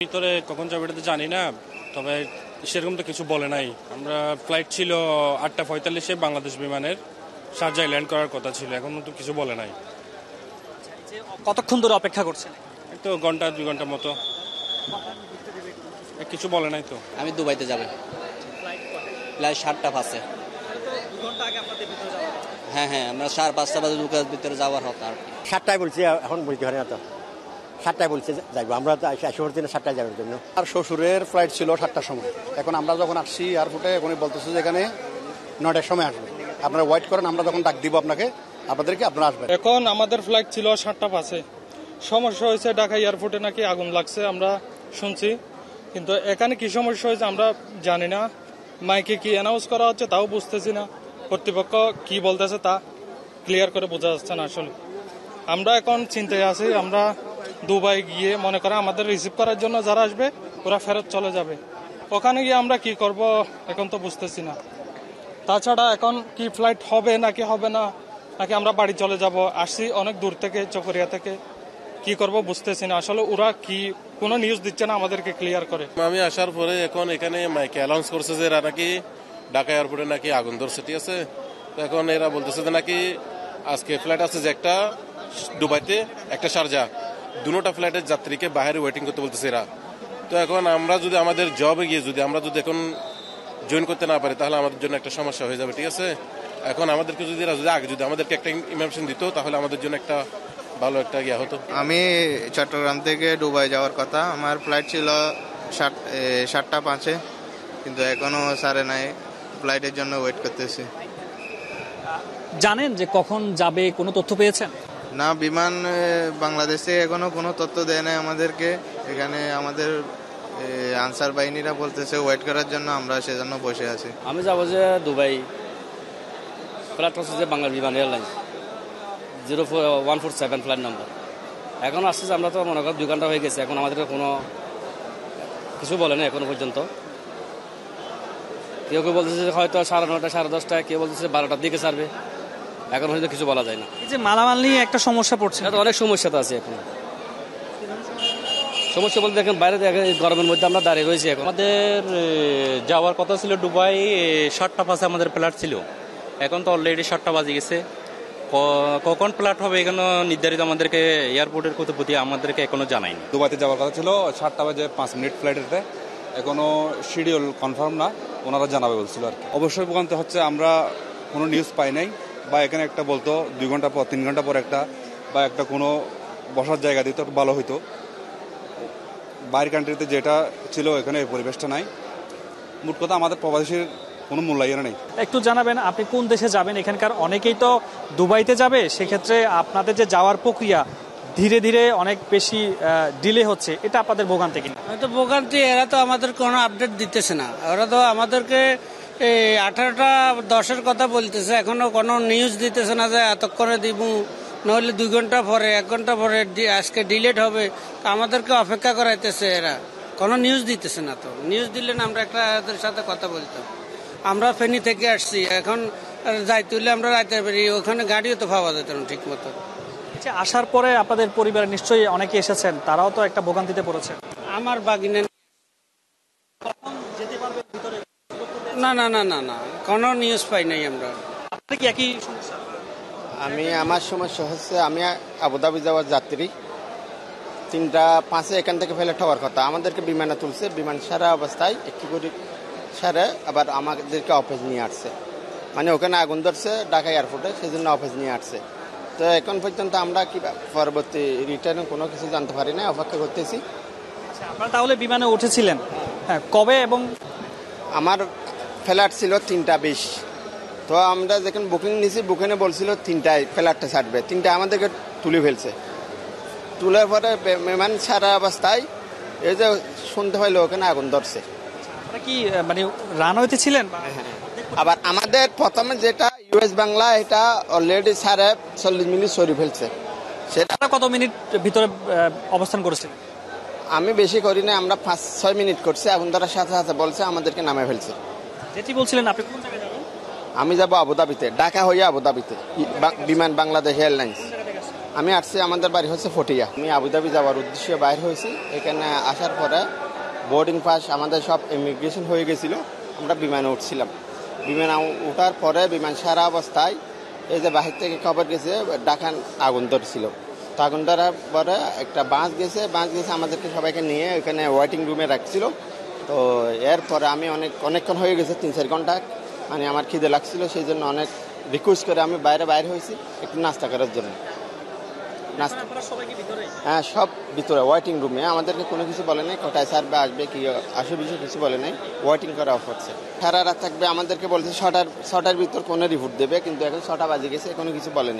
ভিতরে কখন যাবে এটা তো জানি না, তবে সেরকম তো কিছু বলে নাই। আমরা ফ্লাইট ছিল 8:45-এ বাংলাদেশ বিমানের, শারজায় ল্যান্ড করার কথা ছিল, এখনো তো কিছু বলে নাই। কতক্ষণ ধরে অপেক্ষা করছেন? এই তো ঘন্টা 2 ঘন্টার মতো, কিছু বলে নাই তো। আমি দুবাইতে যাব, প্রায় 7:05। হ্যাঁ হ্যাঁ, আমরা 5:30 বাজে দুকার ভিতরে যাওয়ার হতো আর কি। 7টায় বলছি, এখন বলতে হয় না তো। 7টায় বলছে যাইবো, আমরা তো আসর দিনে 7টায় যাওয়ার জন্য। আর শ্বশুরের ফ্লাইট ছিল 7টার সময়। এখন আমরা যখন আসছি এয়ারপোর্টে, এখন বলতেছে যে এখানে 9টার সময় আসবে, আপনারা ওয়েট করেন, আমরা যখন ডাক দিব আপনাদেরকে আপনারা আসবেন। এখন আমাদের ফ্লাইট ছিল 7:05। সমস্যা হয়েছে ঢাকা এয়ারপোর্টে, নাকি আগুন লাগছে আমরা শুনছি, কিন্তু এখানে কি সমস্যা হয়েছে আমরা জানি না। মাইকে কি অ্যানাউন্স করা হচ্ছে তাও বুঝতেছি না, কর্তৃপক্ষ কি বলতেছে তা ক্লিয়ার করে বোঝা যাচ্ছে না। আসলে আমরা এখন চিন্তায় আছি, আমরা দুবাই গিয়ে মনে করে আমাদের রিসিভ করার জন্য যারা আসবে ওরা ফেরত চলে যাবে, ওখানে গিয়ে আমরা কি করব এখন তো বুঝতেছি না। তাছাড়া এখন কি ফ্লাইট হবে নাকি হবে না, নাকি আমরা বাড়ি চলে যাব, আসছি অনেক দূর থেকে, চকরিয়া থেকে, কি করব বুঝতেছি না। আসলে ওরা কি কোনো নিউজ দিচ্ছে না আমাদেরকে ক্লিয়ার করে। আমি আসার পরে এখন এখানে মাইকে অ্যানাউন্স করছে যে এরা নাকি ঢাকা এয়ারপোর্টে নাকি আগুন ধরছে, ঠিক আছে। তো এখন এরা বলতেছে যে নাকি আজকে ফ্লাইট আছে যে একটা দুবাইতে, একটা শারজা, দুটোটা ফ্লাইটের যাত্রীকে বাইরে ওয়েটিং করতে বলতেছে এরা। তো এখন আমরা যদি আমাদের জবে গিয়ে আমরা যদি এখন জয়েন করতে না পারি, তাহলে আমাদের জন্য একটা সমস্যা হয়ে যাবে, ঠিক আছে। এখন আমাদেরকে যদি আগে যদি আমাদেরকে একটা ইনফরমেশন দিত, তাহলে আমাদের জন্য একটা ভালো একটা ইয়া হতো। আমি চট্টগ্রাম থেকে দুবাই যাওয়ার কথা, আমার ফ্লাইট ছিল 7:05, কিন্তু এখনো সারে নাই, ফ্লাইটের জন্য ওয়েট করতেছি। জানেন যে কখন যাবে, কোনো তথ্য পেয়েছেন? না, বিমান বাংলাদেশে এখনো কোনো তথ্য দেয় নাই আমাদেরকে। এখানে আমাদের আনসার বাহিনীরা বলতেছে ওয়েট করার জন্য, আমরা সেজন্য বসে আছি। আমি যাবো যে দুবাই, ফ্লাইট হচ্ছে যে বাংলা বিমান এয়ারলাইন্স 0147 ফ্লাইট নাম্বার। এখন আসছে যে আমরা তো মনে করি 2 ঘন্টা হয়ে গেছে, এখন আমাদের কোনো কিছু বলে না এখনো পর্যন্ত। কেউ কেউ বলতেছে হয়তো 9:30 10:30, কেউ বলতেছে 12টার দিকে ছাড়বে, এখন হয়তো কিছু বলা যায় না। এই যে মালামাল নিয়ে একটা সমস্যা পড়ছে, তো অনেক সমস্যা তো আছে এখন। সমস্যা বলতে দেখেন বাইরে গরমের মধ্যে আমরা দাঁড়িয়ে রয়েছি। এখন আমাদের যাওয়ার কথা ছিল দুবাই 7:05 আমাদের ফ্লাইট ছিল, এখন তো অলরেডি 7টা বাজে গেছে। কখন ফ্লাইট হবে এখানে নির্ধারিত আমাদেরকে এয়ারপোর্টের কর্তৃপক্ষ আমাদেরকে এখনো জানায়নি। দুবাইতে যাওয়ার কথা ছিল 7:05 ফ্লাইটেতে, এখনো শিডিউল কনফার্ম না, ওনারা জানাবে বলছিল আর কি। অবশ্যই ভোগান্তি হচ্ছে, আমরা কোনো নিউজ পাই নাই, বা এখানে একটা বলতো 2 ঘন্টা পর 3 ঘন্টা পর একটা, বা একটা কোনো বসার জায়গা দিত ভালো হইতো। বাইরের কান্ট্রিতে যেটা ছিল এখানে এই পরিবেশটা নাই। মোট কথা আমাদের প্রবাসীর কোনো মূল্যায়ন নেই। একটু জানাবেন আপনি কোন দেশে যাবেন? এখানকার অনেকেই তো দুবাইতে যাবে, সেক্ষেত্রে আপনাদের যে যাওয়ার প্রক্রিয়া ধীরে ধীরে অনেক বেশি ডিলে হচ্ছে, এটা আপনাদের ভোগান্তি কিনা? তো ভোগান্তি, এরা তো আমাদের কোনো আপডেট দিতেছে না। ওরা তো আমাদেরকে 18:10 কথা বলতেছে, এখনো কোনো নিউজ দিতেছে না যে এতক্ষণে দিব, নইলে 2 ঘন্টা পরে 1 ঘন্টা পরে আজকে ডিলেট হবে। আমাদেরকে অপেক্ষা করাইতেছে এরা, কোনো নিউজ দিতেছে না। তো নিউজ দিলে না আমরা এদের সাথে কথা বলতাম। আমরা ফেনী থেকে আসছি, এখন যাইতে হলে আমরা রাইতে পারি, ওখানে গাড়িও তো পাওয়া যেত না ঠিক মতো। আসার পরে আপনাদের পরিবারে নিশ্চয়ই অনেকে এসেছেন, তারাও তো একটা ভোগান্তিতে পড়েছে। আমার বাগিনে না না না না না, কোনো নিউজ পাই নাই আমরা। আপনার কি একই সমস্যা? আমার সমস্যা হচ্ছে, আমি আবুধাবি যাওয়ার যাত্রী, 3:05 এখান থেকে ফেলে হওয়ার কথা, আমাদেরকে বিমানে তুলছে, বিমান সারা অবস্থায় একটু করে সারে আবার আমাদেরকে অফিস নিয়ে আসছে, মানে ওখানে আগুন ধরছে ঢাকা এয়ারপোর্টে, সেই জন্য অফিস নিয়ে আসছে। তো এখন পর্যন্ত আমরা কি পরবর্তী রিটার্নে কোনো কিছু জানতে পারি না, অপেক্ষা করতেছি। আপনারা তাহলে বিমানে উঠেছিলেন হ্যাঁ কবে? এবং আমার ফ্লাইট ছিল 3:20, তো আমরা যখন বুকিং নিয়েছি, বুকিংয়ে বলছিল 3টায় ফ্লাইটটা ছাড়বে, 3টায় আমাদেরকে তুলে ফেলছে। তুলার পরে বিমান সারা অবস্থায় এই যে শুনতে পাইলো ওখানে আগুন ধরছে। আপনারা কি মানে রানওয়েতে ছিলেন? আবার আমাদের প্রথমে যেটা ইউএস বাংলা, এটা অলরেডি 40 মিনিট সরি ফেলছে। সেটা কত মিনিট ভিতরে অবস্থান করেছিলেন? আমি বেশি করি না, আমরা 5-6 মিনিট করছি, আগুন ধরার সাথে সাথে বলছে আমাদেরকে নামে ফেলছে। যেটি বলছিলেন আপনি কোন জায়গায় যাবেন? আমি যাবো আবুধাবিতে, ঢাকা হয়ে আবুধাবিতে, বিমান বাংলাদেশ এয়ারলাইন্স। আমি আসছি, আমাদের বাড়ি হচ্ছে ফটিয়া। আমি আবুধাবি যাওয়ার উদ্দেশ্যে বাইর হয়েছি। এখানে আসার পরে বোর্ডিং পাস আমাদের সব ইমিগ্রেশন হয়ে গেছিল। আমরা বিমানে উঠছিলাম। বিমানে ওঠার পরে বিমান সারা অবস্থায় এই যে বাহির থেকে খবর গেছে ঢাকায় আগুন ধরছিল। তো আগুন ধরার পরে একটা বাস গেছে আমাদেরকে সবাইকে নিয়ে ওখানে ওয়েটিং রুমে রাখছিল। তো এরপরে আমি অনেকক্ষণ হয়ে গেছে, 3-4 ঘন্টা, মানে আমার খিদে লাগছিল, সেই জন্য অনেক রিকোয়েস্ট করে আমি বাইরে হয়েছি একটু নাস্তা করার জন্য। নাস্তা, হ্যাঁ, সব ভিতরে ওয়েটিং রুমে। আমাদেরকে কোনো কিছু বলে নাই, কটায় সার্ভে আসবে কি আসবে কিছু বলে নাই, ওয়েটিং করা হচ্ছে। সারা রাত থাকবে, আমাদেরকে বলছে 6টার ভিতর কোনো রিপোর্ট দেবে, কিন্তু এখন 6টা বাজে গেছে, কোনো কিছু বলে নাই।